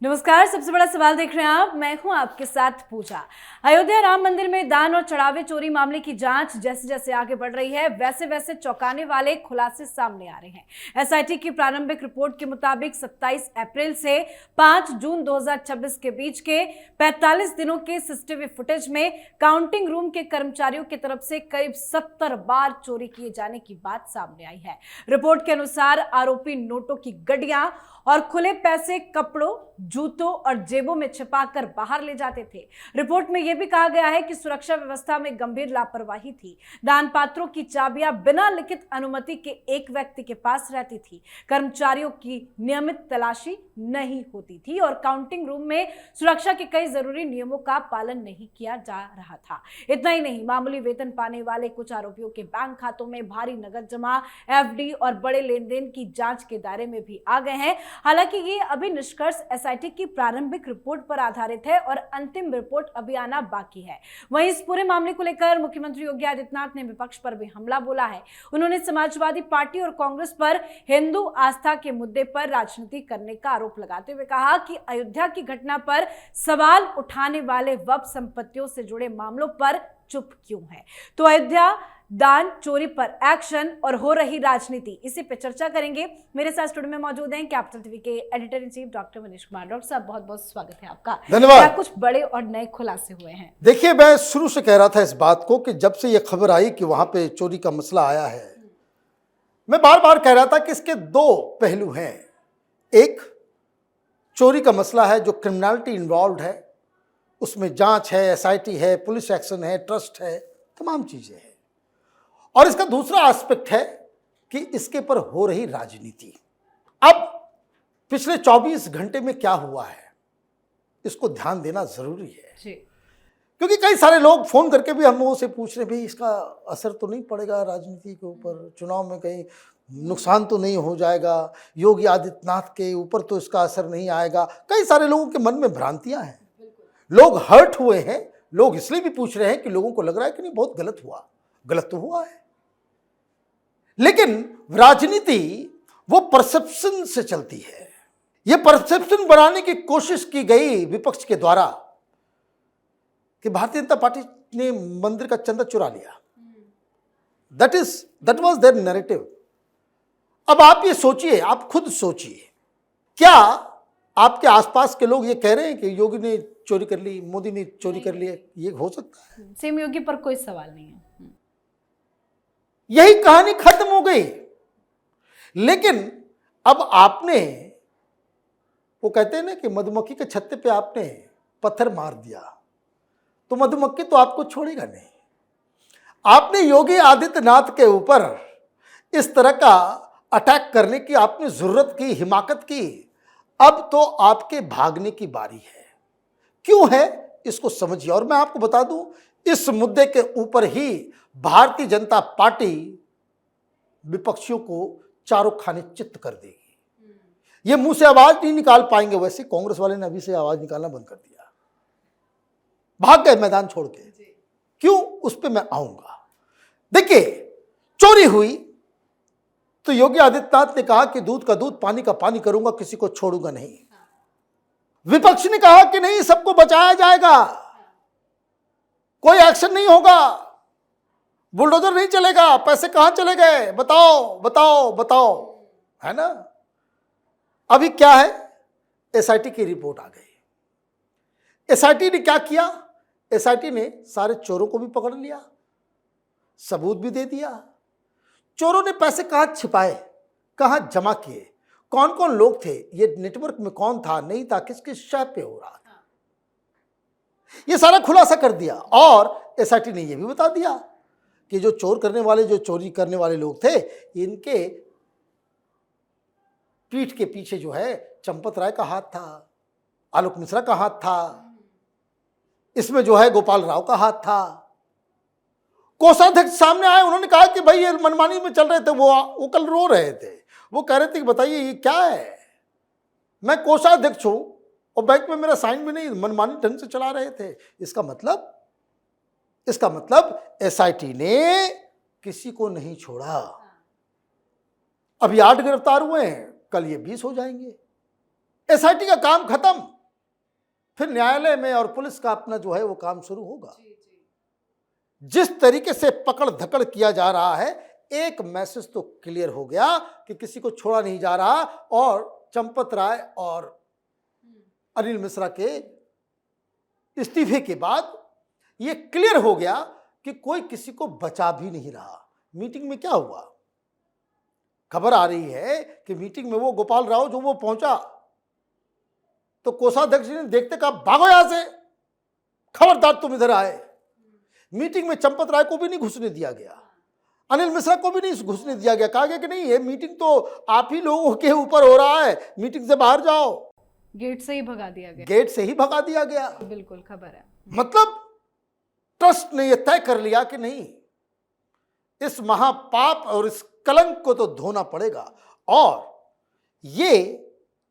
नमस्कार। सबसे बड़ा सवाल देख रहे हैं आप, मैं हूं आपके साथ पूजा। अयोध्या राम मंदिर में दान और चढ़ावे चोरी मामले की जांच जैसे जैसे आगे बढ़ रही है वैसे वैसे चौंकाने वाले खुलासे सामने आ रहे हैं। एसआईटी की प्रारंभिक रिपोर्ट के मुताबिक 27 अप्रैल से 5 जून 2026 के बीच के 45 दिनों के सीसीटीवी फुटेज में काउंटिंग रूम के कर्मचारियों की तरफ से करीब 70 बार चोरी किए जाने की बात सामने आई है। रिपोर्ट के अनुसार आरोपी नोटों की गड्डियां और खुले पैसे कपड़ों, जूतों और जेबों में छिपाकर बाहर ले जाते थे। रिपोर्ट में यह भी कहा गया है कि सुरक्षा व्यवस्था में गंभीर लापरवाही थी। दान पात्रों की चाबियां बिना लिखित अनुमति के एक व्यक्ति के पास रहती थी। कर्मचारियों की नियमित तलाशी नहीं होती थी और काउंटिंग रूम में सुरक्षा के कई जरूरी नियमों का पालन नहीं किया जा रहा था। इतना ही नहीं, मामूली वेतन पाने वाले कुछ आरोपियों के बैंक खातों में भारी नगद जमा, एफडी और बड़े लेन देन की जांच के दायरे में भी आ गए हैं। हालांकि ये अभी निष्कर्ष एसआईटी की प्रारंभिक रिपोर्ट पर आधारित है और अंतिम रिपोर्ट अभी आना बाकी है। वहीं इस पूरे मामले को लेकर मुख्यमंत्री योगी आदित्यनाथ ने विपक्ष पर भी हमला बोला है। उन्होंने समाजवादी पार्टी और कांग्रेस पर हिंदू आस्था के मुद्दे पर राजनीति करने का आरोप लगाते हुए कहा कि अयोध्या की घटना पर सवाल उठाने वाले वक्फ संपत्तियों से जुड़े मामलों पर चुप क्यों है। तो अयोध्या दान चोरी पर एक्शन और हो रही राजनीति, इसी पे चर्चा करेंगे। मेरे साथ स्टूडियो में मौजूद हैं कैपिटल टीवी के editor in chief doctor Manish Kumar. Doctor साहब, बहुत बहुत स्वागत है आपका। धन्यवाद। क्या कुछ बड़े और नए खुलासे हुए हैं? देखिए, मैं शुरू से कह रहा था इस बात को कि जब से ये खबर आई कि वहां पे चोरी का मसला आया है, मैं बार बार कह रहा था कि इसके दो पहलू हैं। एक, चोरी का मसला है जो क्रिमिनलिटी इन्वॉल्व है, उसमें जांच है, एसआईटी है, पुलिस एक्शन है, ट्रस्ट है, तमाम चीजें हैं। और इसका दूसरा एस्पेक्ट है कि इसके पर हो रही राजनीति। अब पिछले 24 घंटे में क्या हुआ है, इसको ध्यान देना जरूरी है जी। क्योंकि कई सारे लोग फोन करके भी हम लोगों से पूछ रहे, भाई इसका असर तो नहीं पड़ेगा राजनीति के ऊपर, चुनाव में कहीं नुकसान तो नहीं हो जाएगा, योगी आदित्यनाथ के ऊपर तो इसका असर नहीं आएगा। कई सारे लोगों के मन में भ्रांतियां हैं, लोग हर्ट हुए हैं। लोग इसलिए भी पूछ रहे हैं कि लोगों को लग रहा है कि नहीं, बहुत गलत हुआ। गलत तो हुआ है, लेकिन राजनीति वो परसेप्शन से चलती है। ये परसेप्शन बनाने की कोशिश की गई विपक्ष के द्वारा कि भारतीय जनता पार्टी ने मंदिर का चंदा चुरा लिया। That was there narrative. अब आप ये सोचिए, आप खुद सोचिए, क्या आपके आसपास के लोग ये कह रहे हैं कि योगी ने चोरी कर ली, मोदी ने चोरी कर लिया? ये हो सकता है? सीएम योगी पर कोई सवाल नहीं है। यही कहानी खत्म हो गई। लेकिन अब आपने, वो कहते हैं ना कि मधुमक्खी के छत्ते पे आपने पत्थर मार दिया तो मधुमक्खी तो आपको छोड़ेगा नहीं। आपने योगी आदित्यनाथ के ऊपर इस तरह का अटैक करने की आपने जरूरत की, हिमाकत की। अब तो आपके भागने की बारी है। क्यों है, इसको समझिए। और मैं आपको बता दूं, इस मुद्दे के ऊपर ही भारतीय जनता पार्टी विपक्षियों को चारों खाने चित्त कर देगी। ये मुंह से आवाज नहीं निकाल पाएंगे। वैसे कांग्रेस वाले ने अभी से आवाज निकालना बंद कर दिया, भाग गए मैदान छोड़ के। क्यों, उस पर मैं आऊंगा। देखिए, चोरी हुई तो योगी आदित्यनाथ ने कहा कि दूध का दूध, पानी का पानी करूंगा, किसी को छोड़ूंगा नहीं। विपक्ष ने कहा कि नहीं, सबको बचाया जाएगा, कोई एक्शन नहीं होगा, बुलडोजर नहीं चलेगा, पैसे कहां चले गए, बताओ बताओ बताओ, है ना। अभी क्या है, एसआईटी की रिपोर्ट आ गई। एसआईटी ने क्या किया, एसआईटी ने सारे चोरों को भी पकड़ लिया, सबूत भी दे दिया। चोरों ने पैसे कहां छिपाए, कहां जमा किए, कौन कौन लोग थे, ये नेटवर्क में कौन था, नहीं था, किस किस शय पे हो रहा था, ये सारा खुलासा कर दिया। और एसआईटी ने यह भी बता दिया कि जो चोरी करने वाले लोग थे, इनके पीठ के पीछे जो है चंपत राय का हाथ था, आलोक मिश्रा का हाथ था, इसमें जो है गोपाल राव का हाथ था। कोषाध्यक्ष सामने आए, उन्होंने कहा कि भाई ये मनमानी में चल रहे थे। वो कल रो रहे थे, वो कह रहे थे कि बताइए ये क्या है, मैं कोषाध्यक्ष हूं और बैंक में मेरा साइन भी नहीं, मनमानी ढंग से चला रहे थे। इसका मतलब एसआईटी ने किसी को नहीं छोड़ा। अभी 8 गिरफ्तार हुए हैं, कल ये 20 हो जाएंगे। एसआईटी का काम खत्म। फिर न्यायालय में और पुलिस का अपना जो है वो काम शुरू होगा। जिस तरीके से पकड़ धकड़ किया जा रहा है, एक मैसेज तो क्लियर हो गया कि किसी को छोड़ा नहीं जा रहा, और चंपत राय और अनिल मिश्रा के इस्तीफे के बाद यह क्लियर हो गया कि कोई किसी को बचा भी नहीं रहा। मीटिंग में क्या हुआ, खबर आ रही है कि मीटिंग में वो गोपाल राव जो वो पहुंचा तो कोषाध्यक्ष ने देखते कहा भागो यहां से, खबरदार तुम इधर आए। मीटिंग में चंपत राय को भी नहीं घुसने दिया गया, अनिल मिश्रा को भी नहीं घुसने दिया गया। कहा गया कि नहीं, ये मीटिंग तो आप ही लोगों के ऊपर हो रहा है, मीटिंग से बाहर जाओ। गेट से ही भगा दिया गया। गेट से ही भगा दिया गया। बिल्कुल खबर है। मतलब ट्रस्ट ने यह तय कर लिया कि नहीं, इस महापाप और इस कलंक को तो धोना पड़ेगा। और ये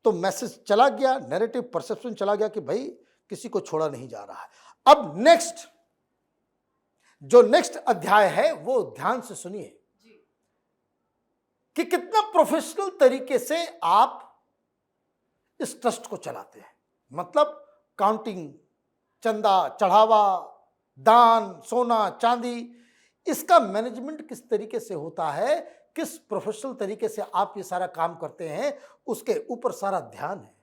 तो मैसेज चला गया, नैरेटिव परसेप्शन चला गया कि भाई किसी को छोड़ा नहीं जा रहा है। अब नेक्स्ट जो नेक्स्ट अध्याय है वो ध्यान से सुनिए कि कितना प्रोफेशनल तरीके से आप इस ट्रस्ट को चलाते हैं। मतलब काउंटिंग, चंदा चढ़ावा, दान, सोना चांदी, इसका मैनेजमेंट किस तरीके से होता है, किस प्रोफेशनल तरीके से आप ये सारा काम करते हैं, उसके ऊपर सारा ध्यान है।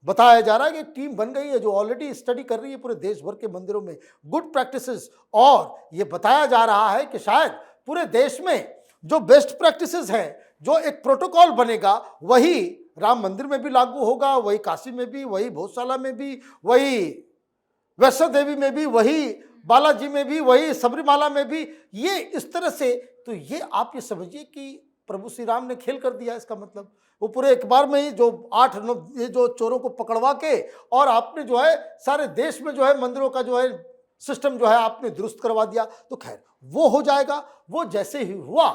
बताया जा रहा है कि टीम बन गई है जो ऑलरेडी स्टडी कर रही है पूरे देश भर के मंदिरों में गुड प्रैक्टिसेस, और ये बताया जा रहा है कि शायद पूरे देश में जो बेस्ट प्रैक्टिसेस हैं, जो एक प्रोटोकॉल बनेगा, वही राम मंदिर में भी लागू होगा, वही काशी में भी, वही भोजशाला में भी, वही वैष्णो देवी में भी, वही बालाजी में भी, वही सबरीमाला में भी। ये इस तरह से, तो ये आप ये समझिए कि प्रभु श्री राम ने खेल कर दिया। इसका मतलब वो पूरे एक बार में ही जो 8-9 ये जो चोरों को पकड़वा के, और आपने जो है सारे देश में जो है मंदिरों का जो है सिस्टम जो है आपने दुरुस्त करवा दिया। तो खैर वो हो जाएगा, वो जैसे ही हुआ।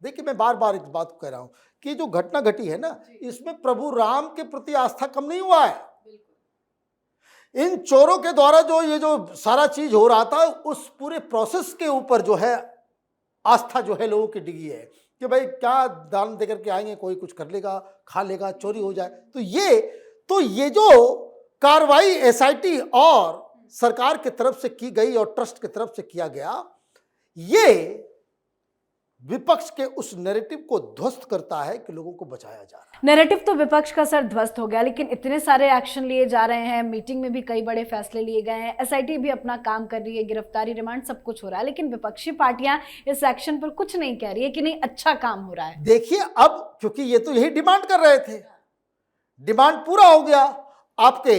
देखिए मैं बार बार इस बात को कह रहा हूं कि जो घटना घटी है ना, इसमें प्रभु राम के प्रति आस्था कम नहीं हुआ है। इन चोरों के द्वारा जो ये जो सारा चीज हो रहा था, उस पूरे प्रोसेस के ऊपर जो है आस्था जो है लोगों की डिगी है कि भाई क्या दान देकर के आएंगे, कोई कुछ कर लेगा, खा लेगा, चोरी हो जाए। तो ये जो कार्रवाई एसआईटी और सरकार की तरफ से की गई और ट्रस्ट की तरफ से किया गया, ये विपक्ष के उस नैरेटिव को ध्वस्त करता है कि लोगों को बचाया जा रहा है। नैरेटिव तो विपक्ष का सर ध्वस्त हो गया, लेकिन इतने सारे एक्शन लिए जा रहे हैं, मीटिंग में भी कई बड़े फैसले लिए गए हैं, एसआईटी भी अपना काम कर रही है, गिरफ्तारी, रिमांड सब कुछ हो रहा है, लेकिन विपक्षी पार्टियां इस एक्शन पर कुछ नहीं कह रही है कि नहीं अच्छा काम हो रहा है। देखिए अब क्योंकि ये तो यही डिमांड कर रहे थे, डिमांड पूरा हो गया, आपके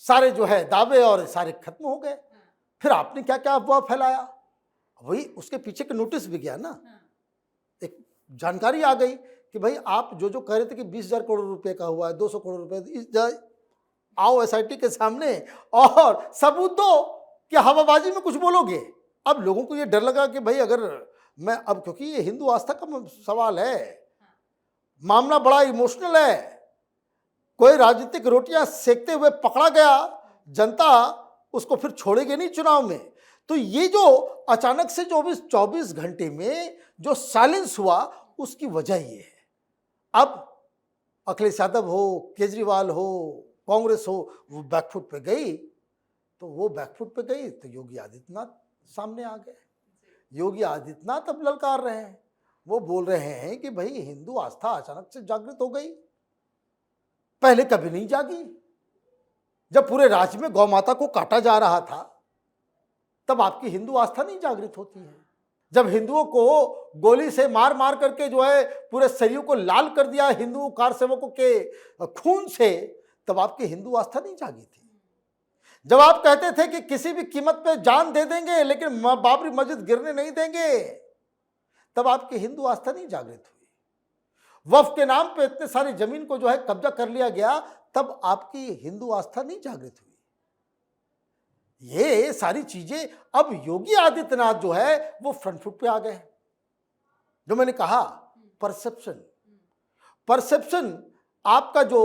सारे जो है दावे और सारे खत्म हो गए। फिर आपने क्या क्या अफवाह फैलाया, वही उसके पीछे के नोटिस भी गया ना, एक जानकारी आ गई कि भाई आप जो जो कह रहे थे कि 20,000 करोड़ रुपए का हुआ है, 200 करोड़ रुपए, आओ एसआईटी के सामने और सबूत दो कि हवाबाजी में कुछ बोलोगे। अब लोगों को ये डर लगा कि भाई अगर मैं, अब क्योंकि ये हिंदू आस्था का सवाल है, मामला बड़ा इमोशनल है, कोई राजनीतिक रोटियां सेकते हुए पकड़ा गया, जनता उसको फिर छोड़ेगी नहीं चुनाव में। तो ये जो अचानक से 24 घंटे में जो साइलेंस हुआ, उसकी वजह ये है। अब अखिलेश यादव हो, केजरीवाल हो, कांग्रेस हो, वो बैकफुट पे गई, तो वो बैकफुट पे गई तो योगी आदित्यनाथ सामने आ गए। योगी आदित्यनाथ अब ललकार रहे हैं, वो बोल रहे हैं कि भाई हिंदू आस्था अचानक से जागृत हो गई, पहले कभी नहीं जागी। जब पूरे राज्य में गौ माता को काटा जा रहा था, तब आपकी हिंदू आस्था नहीं जागृत होती है। जब हिंदुओं को गोली से मार मार करके जो है पूरे शरीर को लाल कर दिया हिंदू कार सेवकों के खून से, तब आपकी हिंदू आस्था नहीं जागी थी। जब आप कहते थे कि किसी भी कीमत पे जान दे देंगे लेकिन बाबरी मस्जिद गिरने नहीं देंगे, तब आपकी हिंदू आस्था नहीं जागृत हुई। वक्फ के नाम पे इतने सारी जमीन को जो है कब्जा कर लिया गया, तब आपकी हिंदू आस्था नहीं जागृत हुई। ये सारी चीजें अब योगी आदित्यनाथ जो है वो फ्रंट फुट पे आ गए। जो मैंने कहा परसेप्शन आपका जो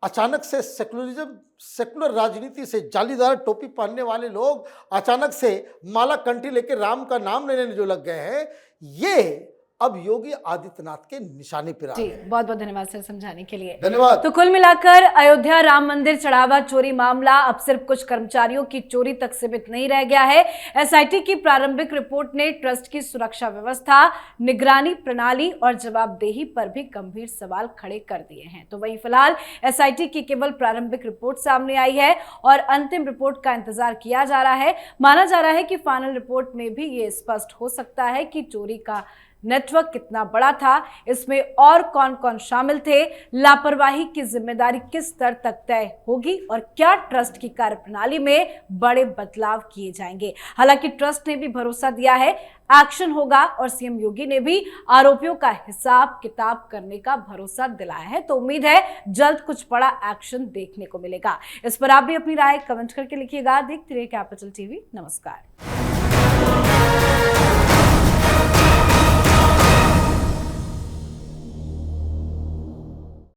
अचानक से सेकुलर राजनीति से जालीदार टोपी पहनने वाले लोग अचानक से माला कंठी लेकर राम का नाम लेने जो लग गए हैं, ये अब योगी आदित्यनाथ के निशाने पर आ जी, गए। बहुत बहुत धन्यवाद सर समझाने के लिए। धन्यवाद। तो कुल मिलाकर अयोध्या राम मंदिर चढ़ावा चोरी मामला अब सिर्फ कुछ कर्मचारियों की चोरी तक सीमित नहीं रह गया है। एसआईटी की प्रारंभिक रिपोर्ट ने ट्रस्ट की सुरक्षा व्यवस्था, निगरानी प्रणाली और जवाबदेही पर भी गंभीर सवाल खड़े कर दिए हैं। तो वहीं फिलहाल एसआईटी की केवल प्रारंभिक रिपोर्ट सामने आई है और अंतिम रिपोर्ट का इंतजार किया जा रहा है। माना जा रहा है कि फाइनल रिपोर्ट में भी ये स्पष्ट हो सकता है कि चोरी का नेटवर्क कितना बड़ा था, इसमें और कौन कौन शामिल थे, लापरवाही की जिम्मेदारी किस स्तर तक तय होगी और क्या ट्रस्ट की कार्यप्रणाली में बड़े बदलाव किए जाएंगे। हालांकि ट्रस्ट ने भी भरोसा दिया है एक्शन होगा और सीएम योगी ने भी आरोपियों का हिसाब किताब करने का भरोसा दिलाया है। तो उम्मीद है जल्द कुछ बड़ा एक्शन देखने को मिलेगा। इस पर आप भी अपनी राय कमेंट करके लिखिएगा। देखते रहिए कैपिटल टीवी। नमस्कार।